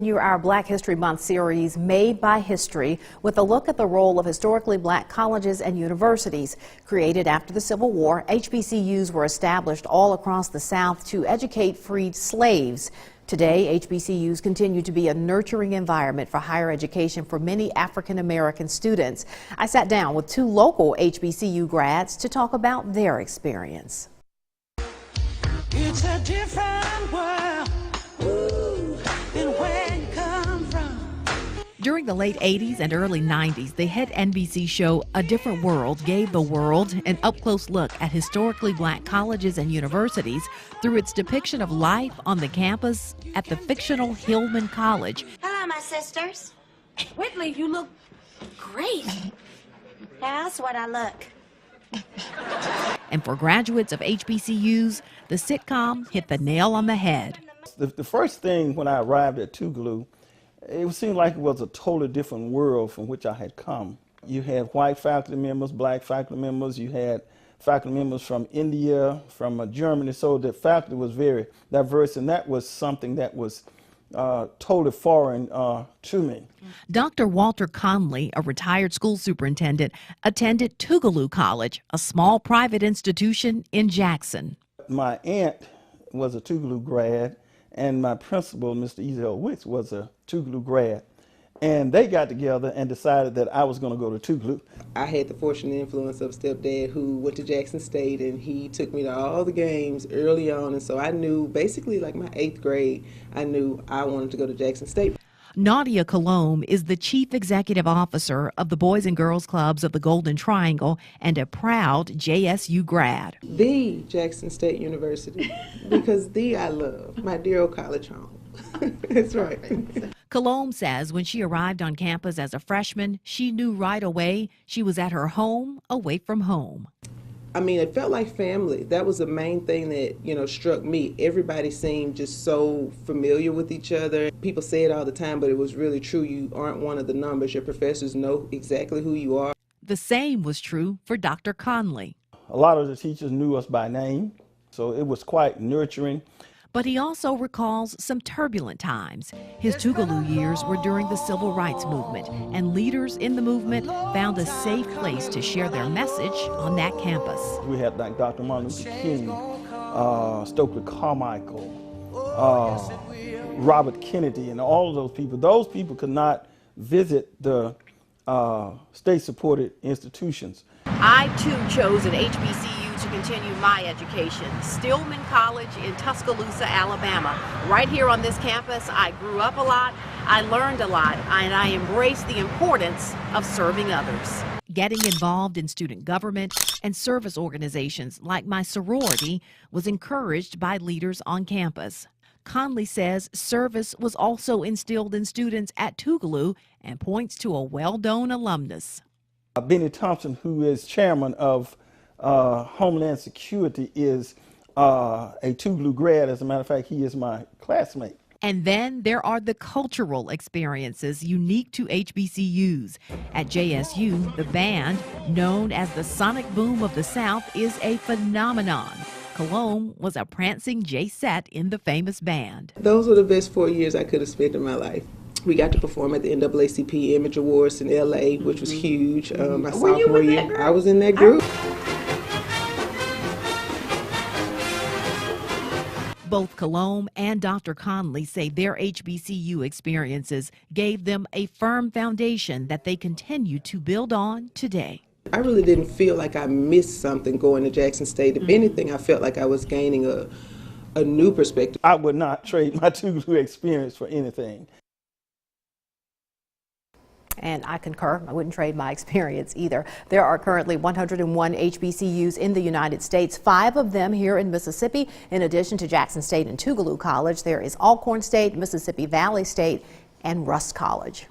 Our Black History Month series, Made by History, with a look at the role of historically black colleges and universities. Created after the Civil War, HBCUs were established all across the South to educate freed slaves. Today, HBCUs continue to be a nurturing environment for higher education for many African American students. I sat down with two local HBCU grads to talk about their experience. It's a different world. Ooh, than where you come from. During the late 80s and early 90s, the hit NBC show A Different World gave the world an up-close look at historically black colleges and universities through its depiction of life on the campus at the fictional Hillman College. Hello, my sisters. Whitley, you look great. That's what I look. And for graduates of HBCUs, the sitcom hit the nail on the head. The first thing when I arrived at Tougaloo, it seemed like it was a totally different world from which I had come. You had white faculty members, black faculty members, you had faculty members from India, from Germany, so the faculty was very diverse, and that was something that was totally foreign to me. Dr. Walter Conley, a retired school superintendent, attended Tougaloo College, a small private institution in Jackson. My aunt was a Tougaloo grad, and my principal, Mr. E.L. Wicks, was a Tougaloo grad. And they got together and decided that I was going to go to Tougaloo. I had the fortunate influence of stepdad who went to Jackson State, and he took me to all the games early on. And so I knew, basically like my 8th grade, I knew I wanted to go to Jackson State. Nadia Colombe is the chief executive officer of the Boys and Girls Clubs of the Golden Triangle and a proud JSU grad. The Jackson State University, because I love, my dear old college home. That's right. Colombe says when she arrived on campus as a freshman, she knew right away she was at her home, away from home. I mean, it felt like family. That was the main thing that, struck me. Everybody seemed just so familiar with each other. People say it all the time, but it was really true. You aren't one of the numbers. Your professors know exactly who you are. The same was true for Dr. Conley. A lot of the teachers knew us by name, so it was quite nurturing. But he also recalls some turbulent times. His Tougaloo years were during the Civil Rights Movement, and leaders in the movement found a safe place to share their message on that campus. We had like Dr. Martin Luther King, Stokely Carmichael, Robert Kennedy, and all of those people. Those people could not visit the state-supported institutions. I, too, chose an HBCU to continue my education, Stillman College in Tuscaloosa, Alabama. Right here on this campus, I grew up a lot, I learned a lot, and I embraced the importance of serving others. Getting involved in student government and service organizations like my sorority was encouraged by leaders on campus. Conley says service was also instilled in students at Tougaloo and points to a well-known alumnus. Benny Thompson, who is chairman of Homeland Security, is a Tougaloo grad. As a matter of fact, he is my classmate. And then there are the cultural experiences unique to HBCUs. At JSU, the band, known as the Sonic Boom of the South, is a phenomenon. Colombe was a prancing J-Set in the famous band. Those were the best 4 years I could have spent in my life. We got to perform at the NAACP Image Awards in LA, which was huge. My sophomore year, I was in that group. Both Colombe and Dr. Conley say their HBCU experiences gave them a firm foundation that they continue to build on today. I really didn't feel like I missed something going to Jackson State. If anything, I felt like I was gaining a new perspective. I would not trade my Tougaloo experience for anything. And I concur. I wouldn't trade my experience either. There are currently 101 HBCUs in the United States, 5 of them here in Mississippi. In addition to Jackson State and Tougaloo College, there is Alcorn State, Mississippi Valley State, and Rust College.